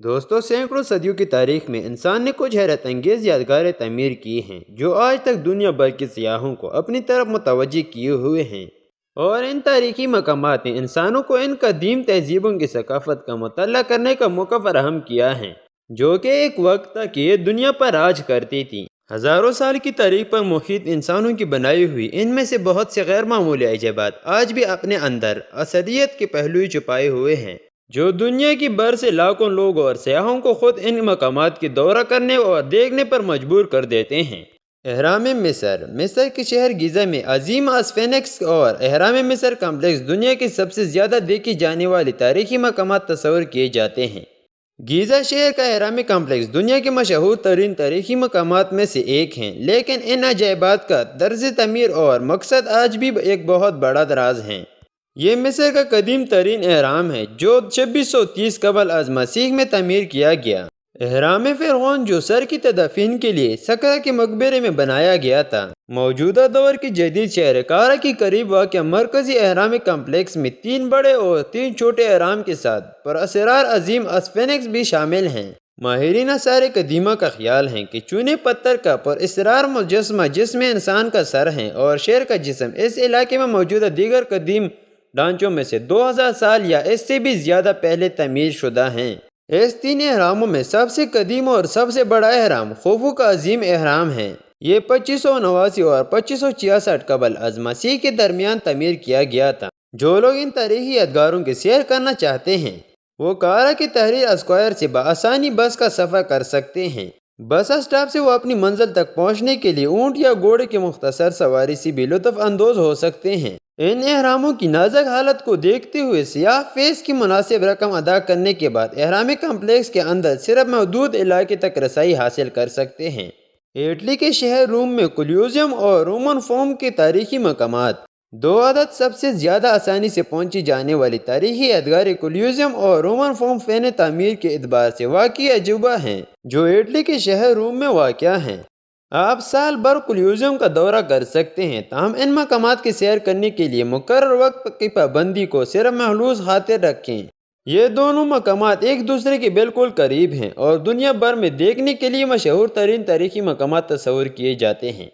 دوستوں، سینکڑوں صدیوں کی تاریخ میں انسان نے کچھ حیرت انگیز یادگاریں تعمیر کی ہیں جو آج تک دنیا بھر کے سیاحوں کو اپنی طرف متوجہ کیے ہوئے ہیں، اور ان تاریخی مقامات نے انسانوں کو ان قدیم تہذیبوں کی ثقافت کا مطالعہ کرنے کا موقع فراہم کیا ہے جو کہ ایک وقت تک یہ دنیا پر راج کرتی تھی۔ ہزاروں سال کی تاریخ پر محیط انسانوں کی بنائی ہوئی ان میں سے بہت سے غیر معمولی عجائبات آج بھی اپنے اندر اثریت کے پہلو چھپائے ہوئے ہیں، جو دنیا کی بھر سے لاکھوں لوگ اور سیاحوں کو خود ان مقامات کی دورہ کرنے اور دیکھنے پر مجبور کر دیتے ہیں۔ اہرام مصر کے شہر گیزا میں عظیم اسفنکس اور اہرام مصر کمپلیکس دنیا کی سب سے زیادہ دیکھی جانے والی تاریخی مقامات تصور کیے جاتے ہیں۔ گیزا شہر کا اہرامی کمپلیکس دنیا کے مشہور ترین تاریخی مقامات میں سے ایک ہے، لیکن ان عجائبات کا طرز تعمیر اور مقصد آج بھی ایک بہت بڑا راز ہے۔ یہ مصر کا قدیم ترین اہرام ہے جو 2630 قبل از مسیح میں تعمیر کیا گیا۔ اہرام فرعون جو سر کی تدفین کے لیے سقرا کے مقبرے میں بنایا گیا تھا، موجودہ دور کی جدید شہر کارا کے قریب واقع مرکزی اہرامی کمپلیکس میں 3 بڑے اور 3 چھوٹے اہرام کے ساتھ پراسرار عظیم اسفنکس بھی شامل ہیں۔ ماہرین آثار قدیمہ کا خیال ہے کہ چونے پتھر کا پراسرار مجسمہ جس میں انسان کا سر ہے اور شیر کا جسم اس علاقے میں موجودہ دیگر قدیم ڈھانچوں میں سے 2000 سال یا اس سے بھی زیادہ پہلے تعمیر شدہ ہیں۔ اس 3 اہراموں میں سب سے قدیم اور سب سے بڑا اہرام خوفو کا عظیم اہرام ہے۔ یہ 2589 اور 2566 قبل از مسیح کے درمیان تعمیر کیا گیا تھا۔ جو لوگ ان تاریخی یادگاروں کی سیر کرنا چاہتے ہیں وہ کارا کے تحریر اسکوائر سے بآسانی بس کا سفر کر سکتے ہیں۔ بس اسٹاپ سے وہ اپنی منزل تک پہنچنے کے لیے اونٹ یا گھوڑے کی مختصر سواری سے بھی لطف اندوز ہو سکتے ہیں۔ ان اہراموں کی نازک حالت کو دیکھتے ہوئے سیاح فیس کی مناسب رقم ادا کرنے کے بعد اہرامی کمپلیکس کے اندر صرف محدود علاقے تک رسائی حاصل کر سکتے ہیں۔ اٹلی کے شہر روم میں کولوسیوم اور رومن فورم کے تاریخی مقامات 2 عدد سب سے زیادہ آسانی سے پہنچی جانے والی تاریخی یادگار کولوسیوم اور رومن فورم فن تعمیر کے اعتبار سے واقعی عجوبہ ہیں جو اٹلی کے شہر روم میں واقع ہیں۔ آپ سال بھر کولوسیوم کا دورہ کر سکتے ہیں، تاہم ان مقامات کی سیر کرنے کے لیے مقرر وقت کی پابندی کو صرف محفوظ خاطر رکھیں۔ یہ دونوں مقامات ایک دوسرے کے بالکل قریب ہیں اور دنیا بھر میں دیکھنے کے لیے مشہور ترین تاریخی مقامات تصور کیے جاتے ہیں۔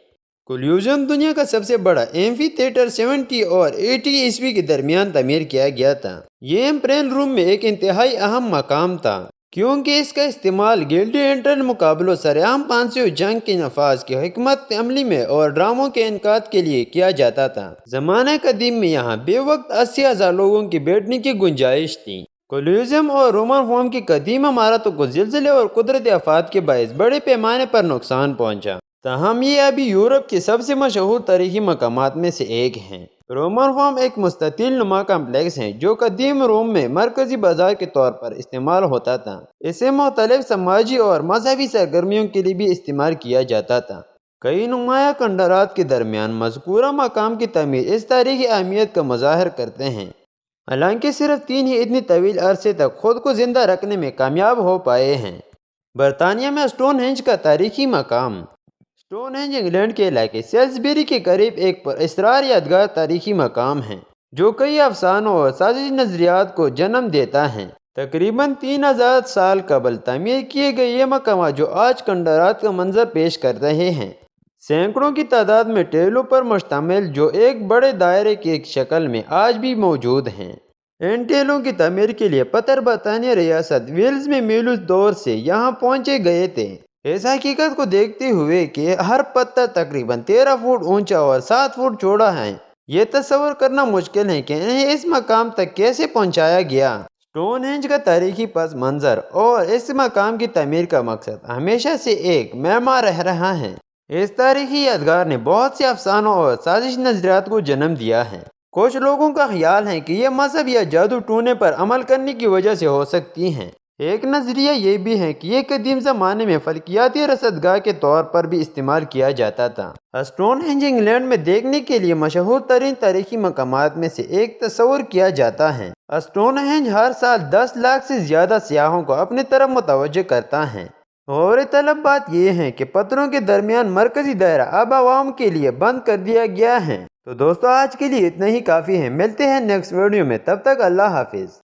کولوسیوم دنیا کا سب سے بڑا ایمفی تھیٹر 70 اور 80 عیسوی کے درمیان تعمیر کیا گیا تھا۔ یہ ایمپیریل روم میں ایک انتہائی اہم مقام تھا کیونکہ اس کا استعمال گلیڈیٹر مقابلوں، سرعام پانسیوں، جنگ کے نفاذ کی حکمت عملی میں اور ڈراموں کے انعقاد کے لیے کیا جاتا تھا۔ زمانہ قدیم میں یہاں بے وقت 80,000 لوگوں کی بیٹھنے کی گنجائش تھی۔ کولوسیوم اور رومن فورم کی قدیم عمارتوں کو زلزلے اور قدرتی آفات کے باعث بڑے پیمانے پر نقصان پہنچا، تاہم یہ ابھی یورپ کے سب سے مشہور تاریخی مقامات میں سے ایک ہیں۔ رومن فورم ایک مستطیل نما کمپلیکس ہے جو قدیم روم میں مرکزی بازار کے طور پر استعمال ہوتا تھا۔ اسے مختلف سماجی اور مذہبی سرگرمیوں کے لیے بھی استعمال کیا جاتا تھا۔ کئی نمایاں کنڈرات کے درمیان مذکورہ مقام کی تعمیر اس تاریخی اہمیت کا مظاہر کرتے ہیں، حالانکہ صرف 3 ہی اتنی طویل عرصے تک خود کو زندہ رکھنے میں کامیاب ہو پائے ہیں۔ برطانیہ میں اسٹون ہینج کا تاریخی مقام۔ اسٹون ہینج انگلینڈ کے علاقے سیلسبری کے قریب ایک پراسرار یادگار تاریخی مقام ہے جو کئی افسانوں اور سازشی نظریات کو جنم دیتا ہے۔ تقریباً 3000 سال قبل تعمیر کیے گئے یہ مقامات جو آج کنڈرات کا منظر پیش کر رہے ہیں، سینکڑوں کی تعداد میں ٹیلوں پر مشتمل جو ایک بڑے دائرے کی شکل میں آج بھی موجود ہیں۔ ان ٹیلوں کی تعمیر کے لیے پتھر برطانیہ ریاست ویلز میں میلوس دور سے یہاں پہنچے گئے تھے۔ اس حقیقت کو دیکھتے ہوئے کہ ہر پتھر تقریباً 13 فٹ اونچا اور 7 فٹ چوڑا ہے، یہ تصور کرنا مشکل ہے کہ انہیں اس مقام تک کیسے پہنچایا گیا۔ اسٹون ہینج کا تاریخی پس منظر اور اس مقام کی تعمیر کا مقصد ہمیشہ سے ایک معمار رہا ہے۔ اس تاریخی یادگار نے بہت سے افسانوں اور سازشی نظریات کو جنم دیا ہے۔ کچھ لوگوں کا خیال ہے کہ یہ مذہب یا جادو ٹونے پر عمل کرنے کی وجہ سے ہو سکتی ہیں۔ ایک نظریہ یہ بھی ہے کہ یہ قدیم زمانے میں فلکیاتی رصدگاہ کے طور پر بھی استعمال کیا جاتا تھا۔ اسٹون ہینج انگلینڈ میں دیکھنے کے لیے مشہور ترین تاریخی مقامات میں سے ایک تصور کیا جاتا ہے۔ اسٹون ہینج ہر سال 10 لاکھ سے زیادہ سیاحوں کو اپنی طرف متوجہ کرتا ہے۔ اور طلب بات یہ ہے کہ پتھروں کے درمیان مرکزی دائرہ اب عوام کے لیے بند کر دیا گیا ہے۔ تو دوستو، آج کے لیے اتنا ہی کافی ہے۔ ملتے ہیں نیکسٹ ویڈیو میں، تب تک اللہ حافظ۔